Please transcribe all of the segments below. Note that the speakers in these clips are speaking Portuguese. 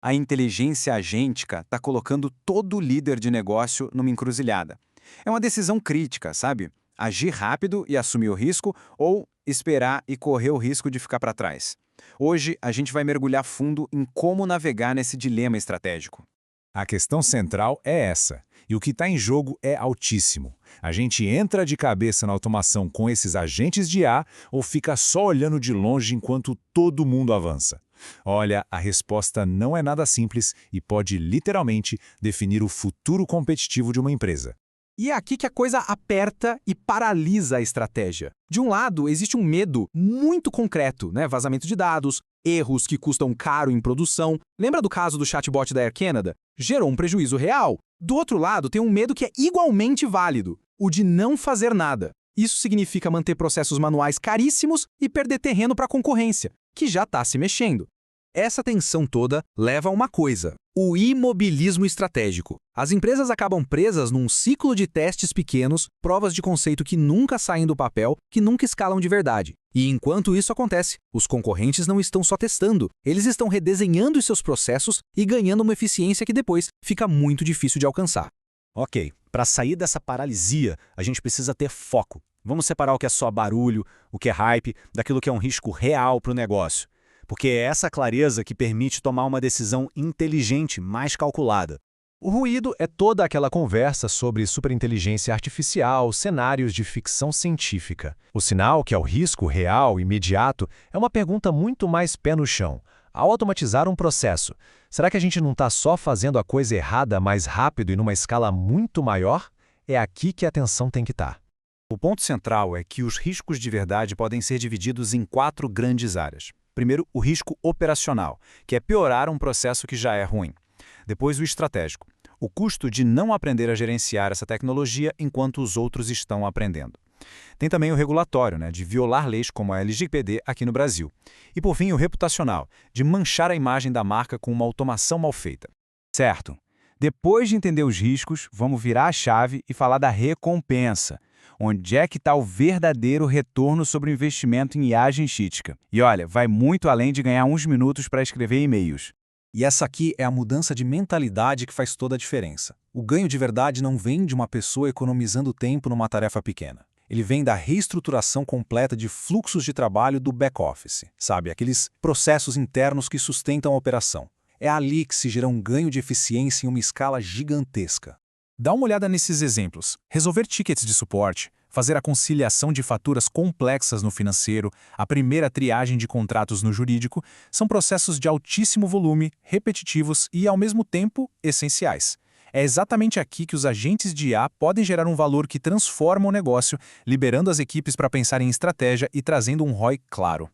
A inteligência agêntica está colocando todo líder de negócio numa encruzilhada. É uma decisão crítica, sabe? Agir rápido e assumir o risco ou esperar e correr o risco de ficar para trás. Hoje, a gente vai mergulhar fundo em como navegar nesse dilema estratégico. A questão central é essa, e o que está em jogo é altíssimo. A gente entra de cabeça na automação com esses agentes de IA ou fica só olhando de longe enquanto todo mundo avança? Olha, a resposta não é nada simples e pode literalmente definir o futuro competitivo de uma empresa. E é aqui que a coisa aperta e paralisa a estratégia. De um lado, existe um medo muito concreto, né? Vazamento de dados, erros que custam caro em produção. Lembra do caso do chatbot da Air Canada? Gerou um prejuízo real. Do outro lado, tem um medo que é igualmente válido, o de não fazer nada. Isso significa manter processos manuais caríssimos e perder terreno para a concorrência, que já está se mexendo. Essa tensão toda leva a uma coisa: o imobilismo estratégico. As empresas acabam presas num ciclo de testes pequenos, provas de conceito que nunca saem do papel, que nunca escalam de verdade. E enquanto isso acontece, os concorrentes não estão só testando, eles estão redesenhando os seus processos e ganhando uma eficiência que depois fica muito difícil de alcançar. Ok, para sair dessa paralisia, a gente precisa ter foco. Vamos separar o que é só barulho, o que é hype, daquilo que é um risco real para o negócio. Porque é essa clareza que permite tomar uma decisão inteligente, mais calculada. O ruído é toda aquela conversa sobre superinteligência artificial, cenários de ficção científica. O sinal, que é o risco real, imediato, é uma pergunta muito mais pé no chão. Ao automatizar um processo, será que a gente não está só fazendo a coisa errada mais rápido e numa escala muito maior? É aqui que a atenção tem que estar. O ponto central é que os riscos de verdade podem ser divididos em 4 grandes áreas. Primeiro, o risco operacional, que é piorar um processo que já é ruim. Depois, o estratégico, o custo de não aprender a gerenciar essa tecnologia enquanto os outros estão aprendendo. Tem também o regulatório, de violar leis como a LGPD aqui no Brasil. E, por fim, o reputacional, de manchar a imagem da marca com uma automação mal feita. Certo. Depois de entender os riscos, vamos virar a chave e falar da recompensa. Onde é que está o verdadeiro retorno sobre o investimento em IA agentística? E olha, vai muito além de ganhar uns minutos para escrever e-mails. E essa aqui é a mudança de mentalidade que faz toda a diferença. O ganho de verdade não vem de uma pessoa economizando tempo numa tarefa pequena. Ele vem da reestruturação completa de fluxos de trabalho do back-office, sabe? Aqueles processos internos que sustentam a operação. É ali que se gera um ganho de eficiência em uma escala gigantesca. Dá uma olhada nesses exemplos. Resolver tickets de suporte, fazer a conciliação de faturas complexas no financeiro, a primeira triagem de contratos no jurídico, são processos de altíssimo volume, repetitivos e, ao mesmo tempo, essenciais. É exatamente aqui que os agentes de IA podem gerar um valor que transforma o negócio, liberando as equipes para pensar em estratégia e trazendo um ROI claro.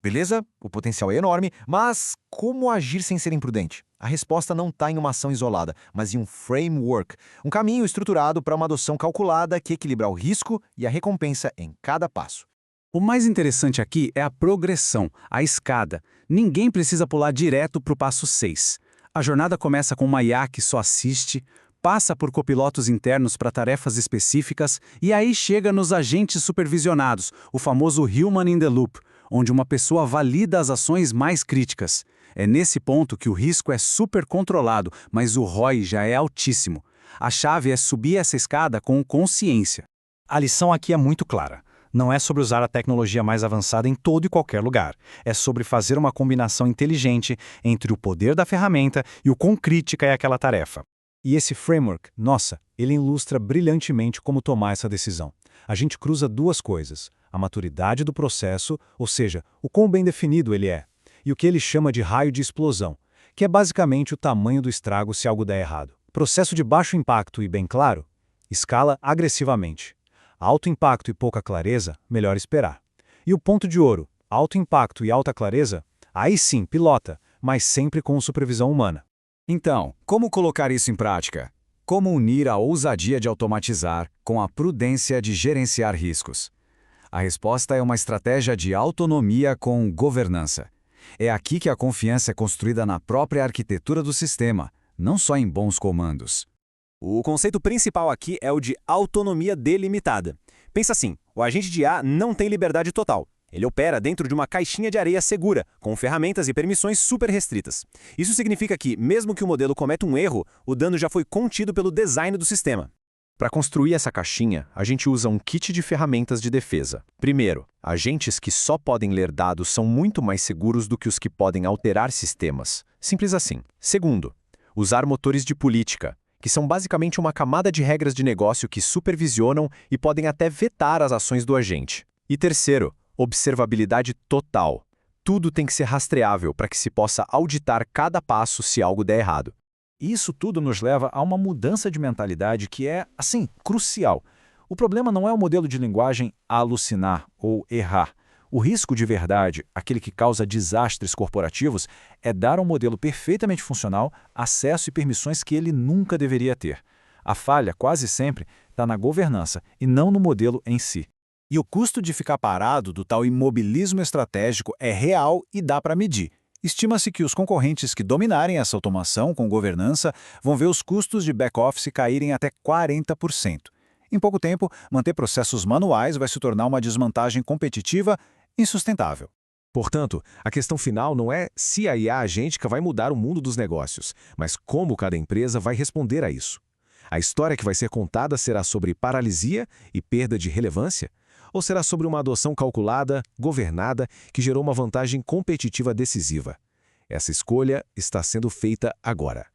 Beleza? O potencial é enorme, mas como agir sem ser imprudente? A resposta não está em uma ação isolada, mas em um framework, um caminho estruturado para uma adoção calculada que equilibra o risco e a recompensa em cada passo. O mais interessante aqui é a progressão, a escada. Ninguém precisa pular direto para o passo 6. A jornada começa com uma IA que só assiste, passa por copilotos internos para tarefas específicas e aí chega nos agentes supervisionados, o famoso Human in the Loop, onde uma pessoa valida as ações mais críticas. É nesse ponto que o risco é super controlado, mas o ROI já é altíssimo. A chave é subir essa escada com consciência. A lição aqui é muito clara. Não é sobre usar a tecnologia mais avançada em todo e qualquer lugar. É sobre fazer uma combinação inteligente entre o poder da ferramenta e o quão crítica é aquela tarefa. E esse framework, nossa, ele ilustra brilhantemente como tomar essa decisão. A gente cruza duas coisas: a maturidade do processo, ou seja, o quão bem definido ele é, e o que ele chama de raio de explosão, que é basicamente o tamanho do estrago se algo der errado. Processo de baixo impacto e bem claro, escala agressivamente. Alto impacto e pouca clareza, melhor esperar. E o ponto de ouro, alto impacto e alta clareza, aí sim, pilota, mas sempre com supervisão humana. Então, como colocar isso em prática? Como unir a ousadia de automatizar com a prudência de gerenciar riscos? A resposta é uma estratégia de autonomia com governança. É aqui que a confiança é construída na própria arquitetura do sistema, não só em bons comandos. O conceito principal aqui é o de autonomia delimitada. Pensa assim, o agente de IA não tem liberdade total. Ele opera dentro de uma caixinha de areia segura, com ferramentas e permissões super restritas. Isso significa que, mesmo que o modelo cometa um erro, o dano já foi contido pelo design do sistema. Para construir essa caixinha, a gente usa um kit de ferramentas de defesa. Primeiro, agentes que só podem ler dados são muito mais seguros do que os que podem alterar sistemas. Simples assim. Segundo, usar motores de política, que são basicamente uma camada de regras de negócio que supervisionam e podem até vetar as ações do agente. E terceiro, observabilidade total. Tudo tem que ser rastreável para que se possa auditar cada passo se algo der errado. Isso tudo nos leva a uma mudança de mentalidade que é, assim, crucial. O problema não é o modelo de linguagem alucinar ou errar. O risco de verdade, aquele que causa desastres corporativos, é dar a um modelo perfeitamente funcional acesso e permissões que ele nunca deveria ter. A falha, quase sempre, está na governança e não no modelo em si. E o custo de ficar parado do tal imobilismo estratégico é real e dá para medir. Estima-se que os concorrentes que dominarem essa automação com governança vão ver os custos de back-office caírem até 40%. Em pouco tempo, manter processos manuais vai se tornar uma desvantagem competitiva insustentável. Portanto, a questão final não é se a IA agêntica vai mudar o mundo dos negócios, mas como cada empresa vai responder a isso. A história que vai ser contada será sobre paralisia e perda de relevância? Ou será sobre uma adoção calculada, governada, que gerou uma vantagem competitiva decisiva? Essa escolha está sendo feita agora.